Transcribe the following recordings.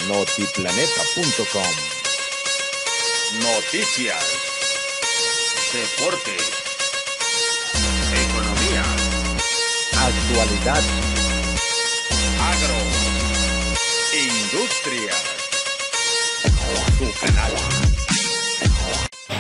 Notiplaneta.com. Noticias, deportes, economía, actualidad, agro, industria. Tu canal.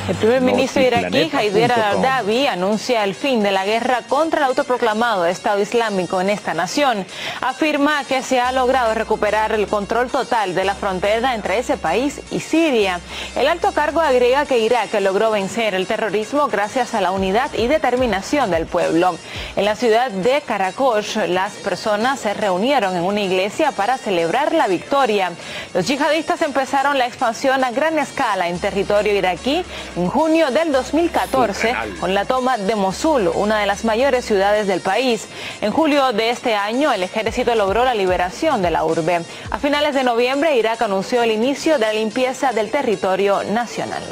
El primer ministro iraquí, Haider al-Abadi, anuncia el fin de la guerra contra el autoproclamado Estado Islámico en esta nación. Afirma que se ha logrado recuperar el control total de la frontera entre ese país y Siria. El alto cargo agrega que Irak logró vencer el terrorismo gracias a la unidad y determinación del pueblo. En la ciudad de Karakosh, las personas se reunieron en una iglesia para celebrar la victoria. Los yihadistas empezaron la expansión a gran escala en territorio iraquí en junio del 2014, con la toma de Mosul, una de las mayores ciudades del país. En julio de este año, el ejército logró la liberación de la urbe. A finales de noviembre, Irak anunció el inicio de la limpieza del territorio nacional.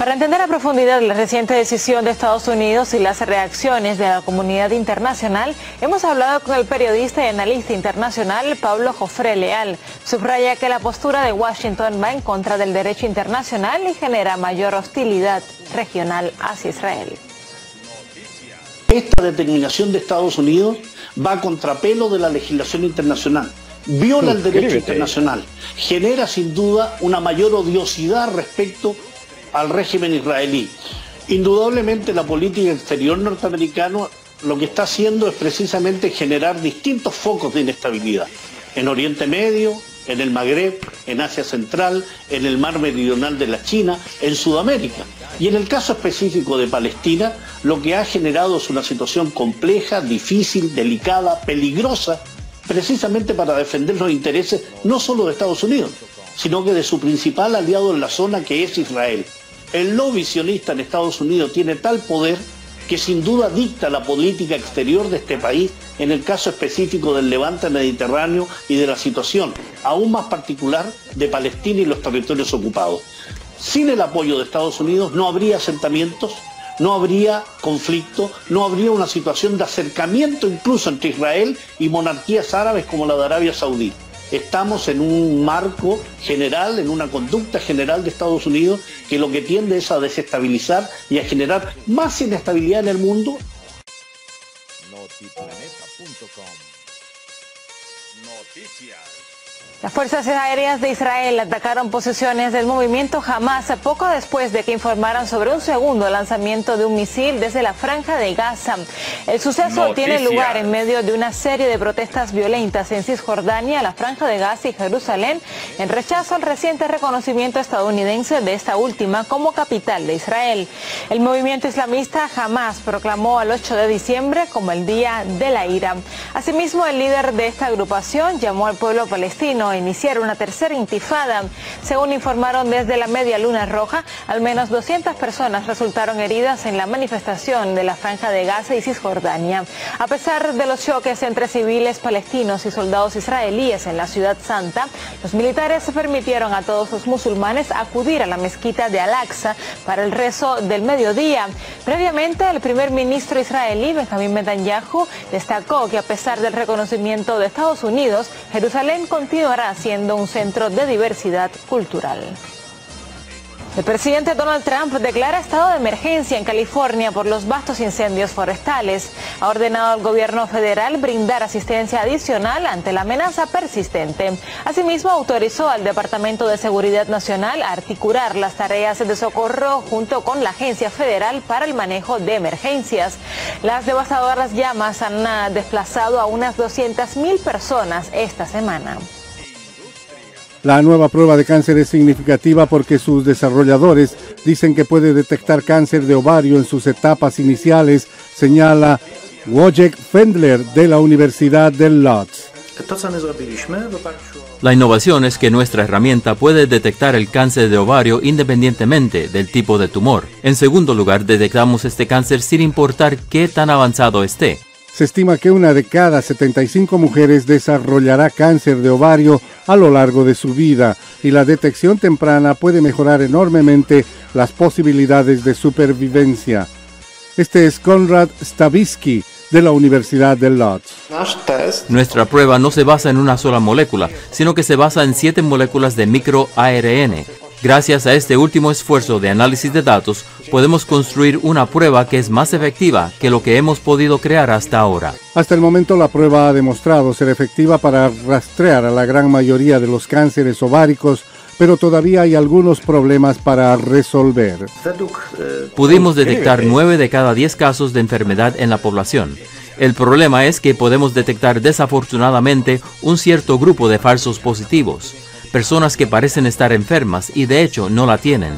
Para entender a profundidad la reciente decisión de Estados Unidos y las reacciones de la comunidad internacional, hemos hablado con el periodista y analista internacional Pablo Jofré Leal. Subraya que la postura de Washington va en contra del derecho internacional y genera mayor hostilidad regional hacia Israel. Esta determinación de Estados Unidos va a contrapelo de la legislación internacional, viola el derecho internacional, genera sin duda una mayor odiosidad respecto al régimen israelí. Indudablemente la política exterior norteamericana lo que está haciendo es precisamente generar distintos focos de inestabilidad en Oriente Medio, en el Magreb, en Asia Central, en el mar meridional de la China, en Sudamérica. Y en el caso específico de Palestina, lo que ha generado es una situación compleja, difícil, delicada, peligrosa, precisamente para defender los intereses no solo de Estados Unidos, sino que de su principal aliado en la zona, que es Israel. El lobby sionista en Estados Unidos tiene tal poder que sin duda dicta la política exterior de este país en el caso específico del levante mediterráneo y de la situación, aún más particular, de Palestina y los territorios ocupados. Sin el apoyo de Estados Unidos no habría asentamientos, no habría conflicto, no habría una situación de acercamiento incluso entre Israel y monarquías árabes como la de Arabia Saudí. Estamos en un marco general, en una conducta general de Estados Unidos que lo que tiende es a desestabilizar y a generar más inestabilidad en el mundo. Notiplaneta.com. Noticias. Las fuerzas aéreas de Israel atacaron posiciones del movimiento Hamas poco después de que informaran sobre un segundo lanzamiento de un misil desde la Franja de Gaza. El suceso tiene lugar en medio de una serie de protestas violentas en Cisjordania, la Franja de Gaza y Jerusalén, en rechazo al reciente reconocimiento estadounidense de esta última como capital de Israel. El movimiento islamista Hamas proclamó el 8 de diciembre como el Día de la Ira. Asimismo, el líder de esta agrupación llamó al pueblo palestino a iniciar una tercera intifada. Según informaron desde la Media Luna Roja, al menos 200 personas resultaron heridas en la manifestación de la Franja de Gaza y Cisjordania. A pesar de los choques entre civiles palestinos y soldados israelíes en la Ciudad Santa, los militares permitieron a todos los musulmanes acudir a la mezquita de Al-Aqsa para el rezo del mediodía. Previamente, el primer ministro israelí, Benjamín Netanyahu, destacó que a pesar del reconocimiento de Estados Unidos, Jerusalén continuará siendo un centro de diversidad cultural. El presidente Donald Trump declara estado de emergencia en California por los vastos incendios forestales. Ha ordenado al gobierno federal brindar asistencia adicional ante la amenaza persistente. Asimismo, autorizó al Departamento de Seguridad Nacional a articular las tareas de socorro junto con la Agencia Federal para el Manejo de Emergencias. Las devastadoras llamas han desplazado a unas 200.000 personas esta semana. La nueva prueba de cáncer es significativa porque sus desarrolladores dicen que puede detectar cáncer de ovario en sus etapas iniciales, señala Wojciech Fendler de la Universidad de Łódź. La innovación es que nuestra herramienta puede detectar el cáncer de ovario independientemente del tipo de tumor. En segundo lugar, detectamos este cáncer sin importar qué tan avanzado esté. Se estima que una de cada 75 mujeres desarrollará cáncer de ovario a lo largo de su vida y la detección temprana puede mejorar enormemente las posibilidades de supervivencia. Este es Konrad Stawisky, de la Universidad de Lodz. Nuestra prueba no se basa en una sola molécula, sino que se basa en 7 moléculas de microARN. Gracias a este último esfuerzo de análisis de datos, podemos construir una prueba que es más efectiva que lo que hemos podido crear hasta ahora. Hasta el momento, la prueba ha demostrado ser efectiva para rastrear a la gran mayoría de los cánceres ováricos, pero todavía hay algunos problemas para resolver. Pudimos detectar 9 de cada 10 casos de enfermedad en la población. El problema es que podemos detectar desafortunadamente un cierto grupo de falsos positivos, personas que parecen estar enfermas y de hecho no la tienen.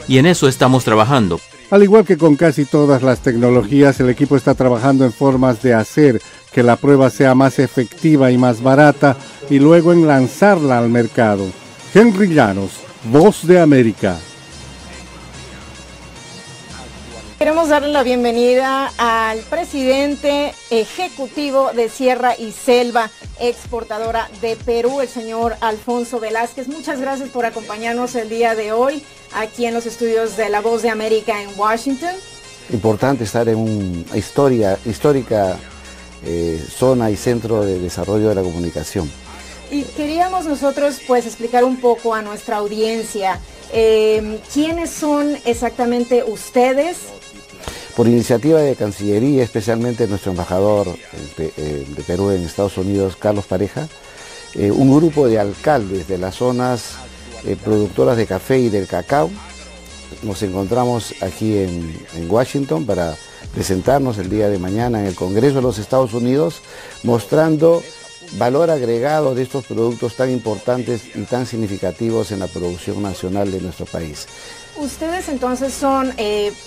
Y en eso estamos trabajando. Al igual que con casi todas las tecnologías, el equipo está trabajando en formas de hacer que la prueba sea más efectiva y más barata y luego en lanzarla al mercado. Henry Llanos, Voz de América. Queremos darle la bienvenida al presidente ejecutivo de Sierra y Selva, exportadora de Perú, el señor Alfonso Velázquez. Muchas gracias por acompañarnos el día de hoy aquí en los estudios de La Voz de América en Washington. Importante estar en una histórica zona y centro de desarrollo de la comunicación. Y queríamos nosotros pues explicar un poco a nuestra audiencia quiénes son exactamente ustedes. Por iniciativa de Cancillería, especialmente nuestro embajador de Perú en Estados Unidos, Carlos Pareja, un grupo de alcaldes de las zonas productoras de café y del cacao, nos encontramos aquí en Washington para presentarnos el día de mañana en el Congreso de los Estados Unidos, mostrando valor agregado de estos productos tan importantes y tan significativos en la producción nacional de nuestro país. Ustedes entonces son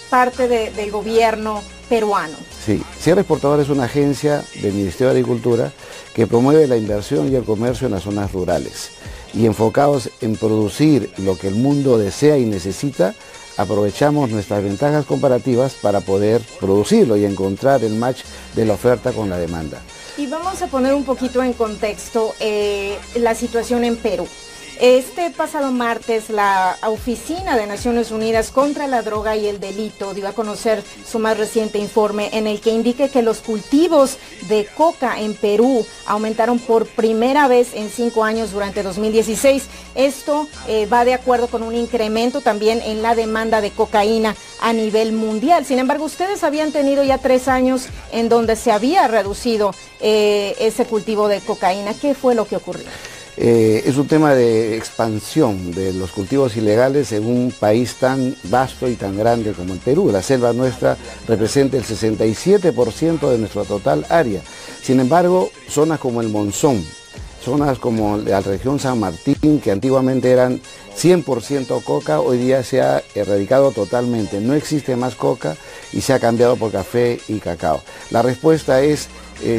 parte del gobierno peruano. Sí, Sierra Exportadora es una agencia del Ministerio de Agricultura que promueve la inversión y el comercio en las zonas rurales. Y enfocados en producir lo que el mundo desea y necesita, aprovechamos nuestras ventajas comparativas para poder producirlo y encontrar el match de la oferta con la demanda. Y vamos a poner un poquito en contexto la situación en Perú. Este pasado martes, la Oficina de Naciones Unidas contra la Droga y el Delito dio a conocer su más reciente informe en el que indica que los cultivos de coca en Perú aumentaron por primera vez en 5 años durante 2016. Esto va de acuerdo con un incremento también en la demanda de cocaína a nivel mundial. Sin embargo, ustedes habían tenido ya 3 años en donde se había reducido ese cultivo de cocaína. ¿Qué fue lo que ocurrió? Es un tema de expansión de los cultivos ilegales en un país tan vasto y tan grande como el Perú. La selva nuestra representa el 67% de nuestra total área. Sin embargo, zonas como el Monzón, zonas como la región San Martín, que antiguamente eran 100% coca, hoy día se ha erradicado totalmente. No existe más coca y se ha cambiado por café y cacao. La respuesta es,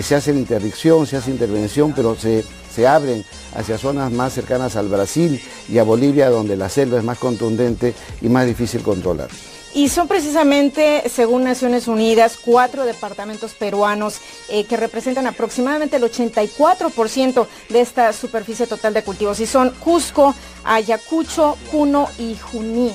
se hace interdicción, se hace intervención, pero se abren hacia zonas más cercanas al Brasil y a Bolivia, donde la selva es más contundente y más difícil controlar. Y son precisamente, según Naciones Unidas, 4 departamentos peruanos que representan aproximadamente el 84% de esta superficie total de cultivos. Y son Cusco, Ayacucho, Puno y Junín.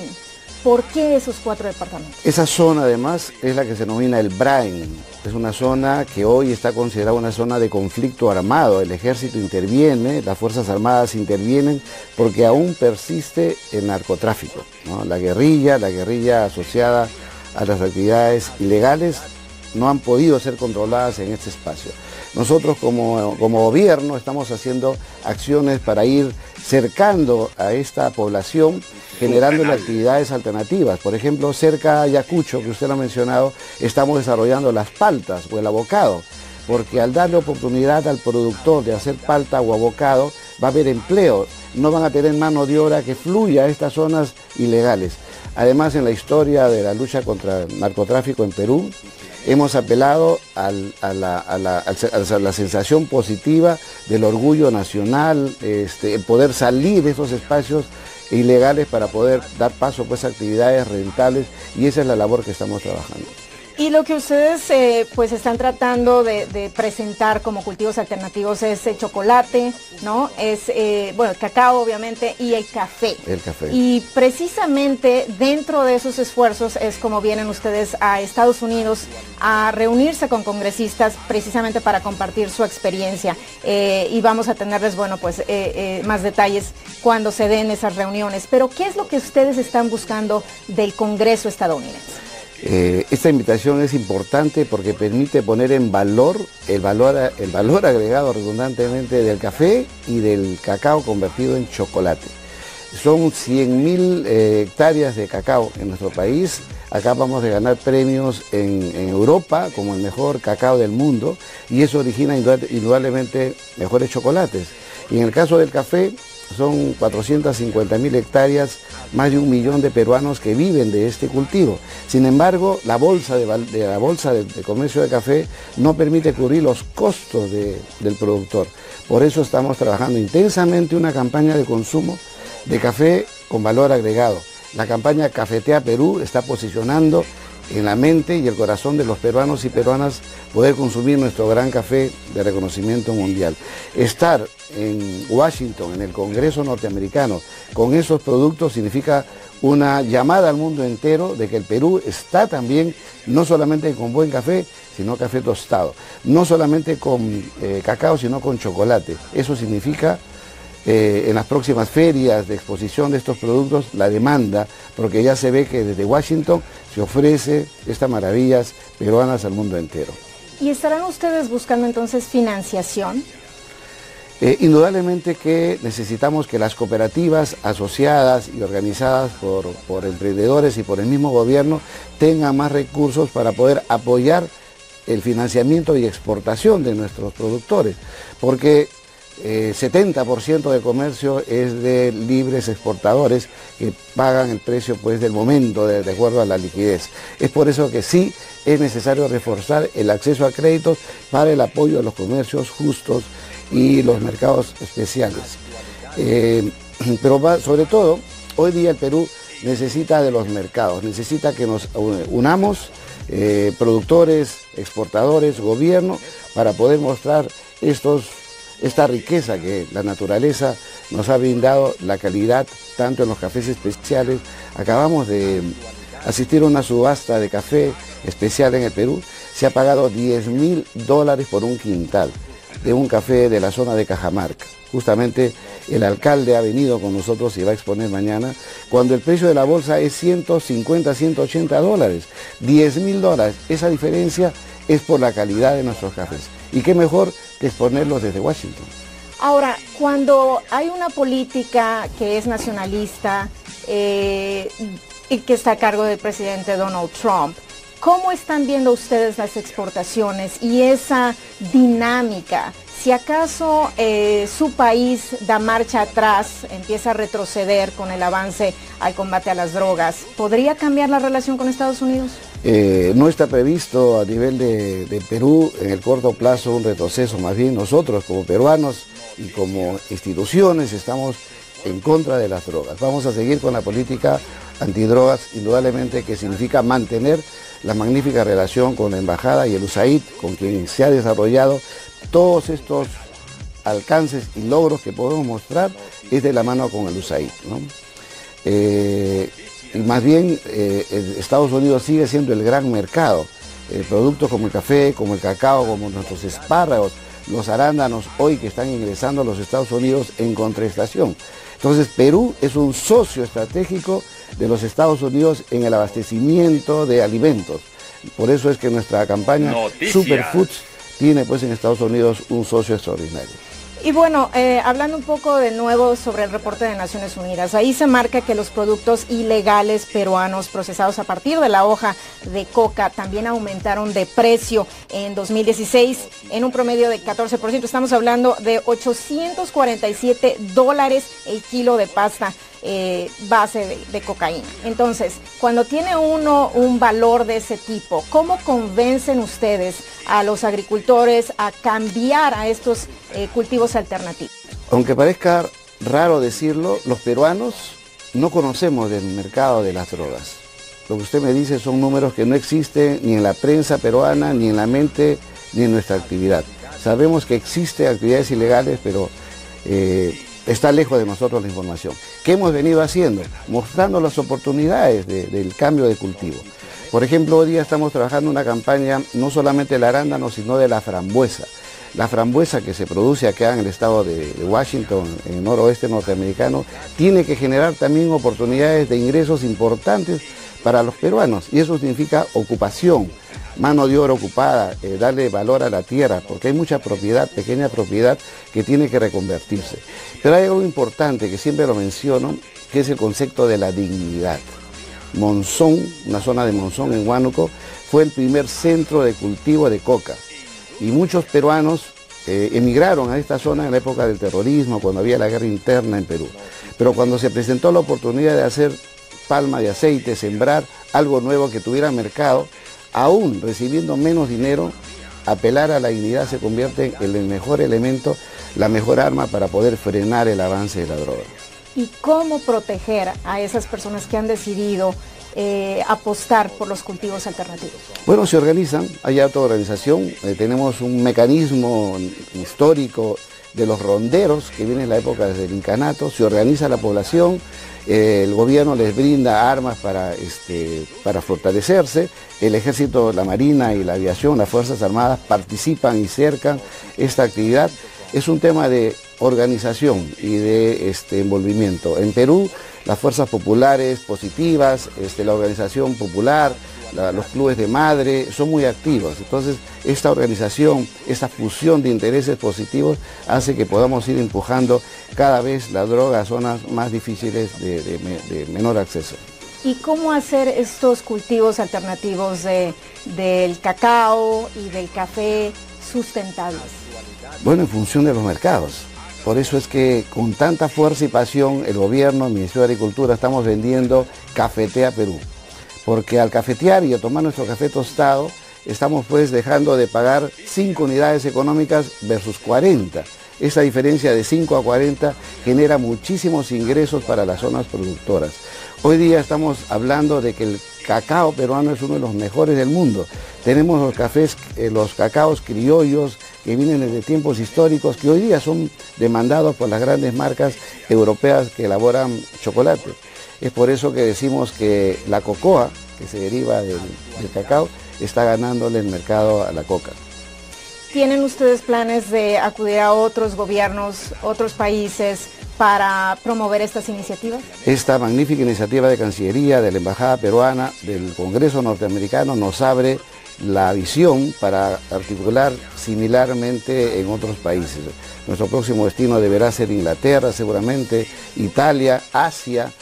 ¿Por qué esos 4 departamentos? Esa zona además es la que se denomina el Brain. Es una zona que hoy está considerada una zona de conflicto armado. El ejército interviene, las fuerzas armadas intervienen porque aún persiste el narcotráfico, ¿no? La guerrilla asociada a las actividades ilegales no han podido ser controladas en este espacio. Nosotros como gobierno estamos haciendo acciones para ir cercando a esta población, generando actividades alternativas. Por ejemplo, cerca a Ayacucho, que usted lo ha mencionado, estamos desarrollando las paltas o el abocado, porque al darle oportunidad al productor de hacer palta o abocado, va a haber empleo, no van a tener mano de obra que fluya a estas zonas ilegales. Además, en la historia de la lucha contra el narcotráfico en Perú, hemos apelado a la sensación positiva del orgullo nacional, el poder salir de esos espacios ilegales para poder dar paso pues, a actividades rentables, y esa es la labor que estamos trabajando. Y lo que ustedes pues están tratando de presentar como cultivos alternativos es el chocolate, ¿no? Es, bueno, el cacao obviamente y el café. El café. Y precisamente dentro de esos esfuerzos es como vienen ustedes a Estados Unidos a reunirse con congresistas precisamente para compartir su experiencia. Y vamos a tenerles, bueno, pues más detalles cuando se den esas reuniones. Pero ¿qué es lo que ustedes están buscando del Congreso estadounidense? Esta invitación es importante porque permite poner en valor el valor agregado redundantemente del café y del cacao convertido en chocolate. Son 100.000 hectáreas de cacao en nuestro país. Acabamos de ganar premios en Europa como el mejor cacao del mundo y eso origina indudablemente mejores chocolates. Y en el caso del café, son 450.000 hectáreas, más de 1 millón de peruanos que viven de este cultivo. Sin embargo, la bolsa de comercio de café no permite cubrir los costos del productor. Por eso estamos trabajando intensamente una campaña de consumo de café con valor agregado. La campaña Cafetea Perú está posicionando en la mente y el corazón de los peruanos y peruanas poder consumir nuestro gran café de reconocimiento mundial. Estar en Washington, en el Congreso norteamericano, con esos productos significa una llamada al mundo entero de que el Perú está también, no solamente con buen café, sino café tostado. No solamente con cacao, sino con chocolate. Eso significa en las próximas ferias de exposición de estos productos, la demanda, porque ya se ve que desde Washington se ofrece estas maravillas peruanas al mundo entero. ¿Y estarán ustedes buscando entonces financiación? Indudablemente que necesitamos que las cooperativas asociadas y organizadas por emprendedores y por el mismo gobierno tengan más recursos para poder apoyar el financiamiento y exportación de nuestros productores, porque 70% del comercio es de libres exportadores que pagan el precio pues del momento de acuerdo a la liquidez. Es por eso que sí es necesario reforzar el acceso a créditos para el apoyo a los comercios justos y los mercados especiales. Pero sobre todo, hoy día el Perú necesita de los mercados, necesita que nos unamos, productores, exportadores, gobierno, para poder mostrar esta riqueza que la naturaleza nos ha brindado, la calidad, tanto en los cafés especiales. Acabamos de asistir a una subasta de café especial en el Perú. Se ha pagado $10.000 por un quintal de un café de la zona de Cajamarca. Justamente el alcalde ha venido con nosotros y va a exponer mañana, cuando el precio de la bolsa es $150, $180. $10.000. Esa diferencia es por la calidad de nuestros cafés. Y qué mejor que exponerlos desde Washington. Ahora, cuando hay una política que es nacionalista y que está a cargo del presidente Donald Trump, ¿cómo están viendo ustedes las exportaciones y esa dinámica? Si acaso su país da marcha atrás, empieza a retroceder con el avance al combate a las drogas, ¿podría cambiar la relación con Estados Unidos? No está previsto a nivel de Perú en el corto plazo un retroceso, más bien nosotros como peruanos y como instituciones estamos en contra de las drogas. Vamos a seguir con la política antidrogas, indudablemente, que significa mantener la magnífica relación con la Embajada y el USAID, con quien se ha desarrollado todos estos alcances y logros que podemos mostrar, es de la mano con el USAID, ¿no? Y más bien Estados Unidos sigue siendo el gran mercado. Productos como el café, como el cacao, como nuestros espárragos, los arándanos hoy que están ingresando a los Estados Unidos en contraestación. Entonces Perú es un socio estratégico de los Estados Unidos en el abastecimiento de alimentos. Por eso es que nuestra campaña Superfoods tiene pues en Estados Unidos un socio extraordinario. Y bueno, hablando un poco de nuevo sobre el reporte de Naciones Unidas, ahí se marca que los productos ilegales peruanos procesados a partir de la hoja de coca también aumentaron de precio en 2016 en un promedio de 14%. Estamos hablando de $847 el kilo de pasta base de cocaína. Entonces, cuando tiene uno un valor de ese tipo, ¿cómo convencen ustedes a los agricultores a cambiar a estos cultivos alternativos? Aunque parezca raro decirlo, los peruanos no conocemos del mercado de las drogas. lo que usted me dice son números que no existen ni en la prensa peruana, ni en la mente, ni en nuestra actividad. Sabemos que existen actividades ilegales, pero está lejos de nosotros la información. ¿Qué hemos venido haciendo? Mostrando las oportunidades del cambio de cultivo. Por ejemplo, hoy día estamos trabajando una campaña no solamente del arándano, sino de la frambuesa. La frambuesa que se produce acá en el estado de Washington, en el noroeste norteamericano, tiene que generar también oportunidades de ingresos importantes para los peruanos, y eso significa ocupación, mano de obra ocupada, darle valor a la tierra, porque hay mucha propiedad, pequeña propiedad, que tiene que reconvertirse. Pero hay algo importante que siempre lo menciono, que es el concepto de la dignidad. Monzón, una zona de Monzón en Huánuco, fue el primer centro de cultivo de coca, y muchos peruanos emigraron a esta zona en la época del terrorismo, cuando había la guerra interna en Perú. Pero cuando se presentó la oportunidad de hacer palma de aceite, sembrar algo nuevo que tuviera mercado, aún recibiendo menos dinero, apelar a la dignidad se convierte en el mejor elemento, la mejor arma para poder frenar el avance de la droga. ¿Y cómo proteger a esas personas que han decidido apostar por los cultivos alternativos? Bueno, se organizan, hay autoorganización, tenemos un mecanismo histórico de los ronderos que viene en la época desde el incanato, se organiza la población, el gobierno les brinda armas para fortalecerse, el ejército, la marina y la aviación, las fuerzas armadas participan y cercan esta actividad. Es un tema de organización y de envolvimiento. En Perú, las fuerzas populares positivas, la organización popular, los clubes de madre son muy activos. Entonces, esta organización, esta fusión de intereses positivos hace que podamos ir empujando cada vez la droga a zonas más difíciles de menor acceso. ¿Y cómo hacer estos cultivos alternativos del cacao y del café sustentables? Bueno, en función de los mercados. Por eso es que con tanta fuerza y pasión el gobierno, el Ministerio de Agricultura, estamos vendiendo Cafetea Perú. Porque al cafetear y a tomar nuestro café tostado, estamos pues dejando de pagar 5 unidades económicas versus 40. Esa diferencia de 5 a 40 genera muchísimos ingresos para las zonas productoras. Hoy día estamos hablando de que el cacao peruano es uno de los mejores del mundo. Tenemos los cacaos criollos que vienen desde tiempos históricos, que hoy día son demandados por las grandes marcas europeas que elaboran chocolate. Es por eso que decimos que la cocoa, que se deriva del cacao, está ganándole el mercado a la coca. ¿Tienen ustedes planes de acudir a otros gobiernos, otros países, para promover estas iniciativas? Esta magnífica iniciativa de Cancillería, de la Embajada Peruana, del Congreso norteamericano, nos abre la visión para articular similarmente en otros países. Nuestro próximo destino deberá ser Inglaterra, seguramente, Italia, Asia.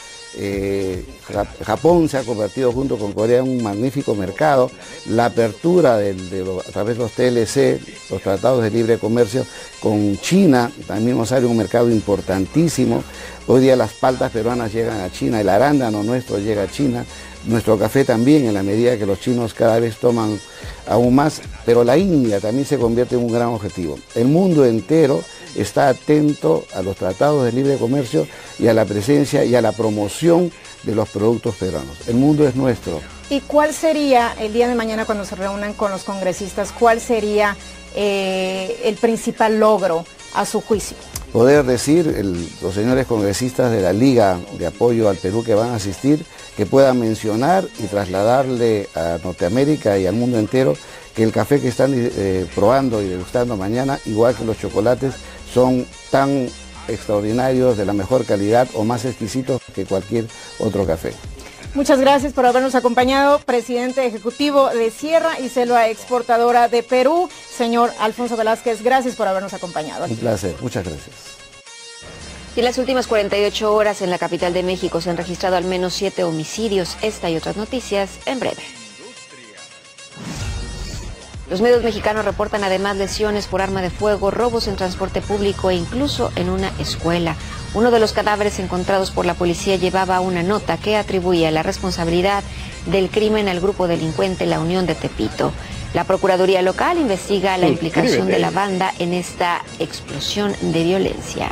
Japón se ha convertido junto con Corea en un magnífico mercado. La apertura a través de los TLC, los tratados de libre comercio con China, también nos abre un mercado importantísimo. Hoy día las paltas peruanas llegan a China, el arándano nuestro llega a China, nuestro café también, en la medida que los chinos cada vez toman aún más, pero la India también se convierte en un gran objetivo. El mundo entero está atento a los tratados de libre comercio y a la presencia y a la promoción de los productos peruanos. El mundo es nuestro. ¿Y cuál sería, el día de mañana cuando se reúnan con los congresistas, cuál sería el principal logro a su juicio? Poder decir, los señores congresistas de la Liga de Apoyo al Perú que van a asistir, que puedan mencionar y trasladarle a Norteamérica y al mundo entero que el café que están probando y degustando mañana, igual que los chocolates, son tan extraordinarios, de la mejor calidad o más exquisitos que cualquier otro café. Muchas gracias por habernos acompañado, presidente ejecutivo de Sierra y Selva Exportadora de Perú, señor Alfonso Velázquez, gracias por habernos acompañado. Un placer, muchas gracias. Y en las últimas 48 horas en la capital de México se han registrado al menos 7 homicidios. Esta y otras noticias en breve. Los medios mexicanos reportan además lesiones por arma de fuego, robos en transporte público e incluso en una escuela. Uno de los cadáveres encontrados por la policía llevaba una nota que atribuía la responsabilidad del crimen al grupo delincuente La Unión de Tepito. La Procuraduría local investiga la implicación de la banda en esta explosión de violencia.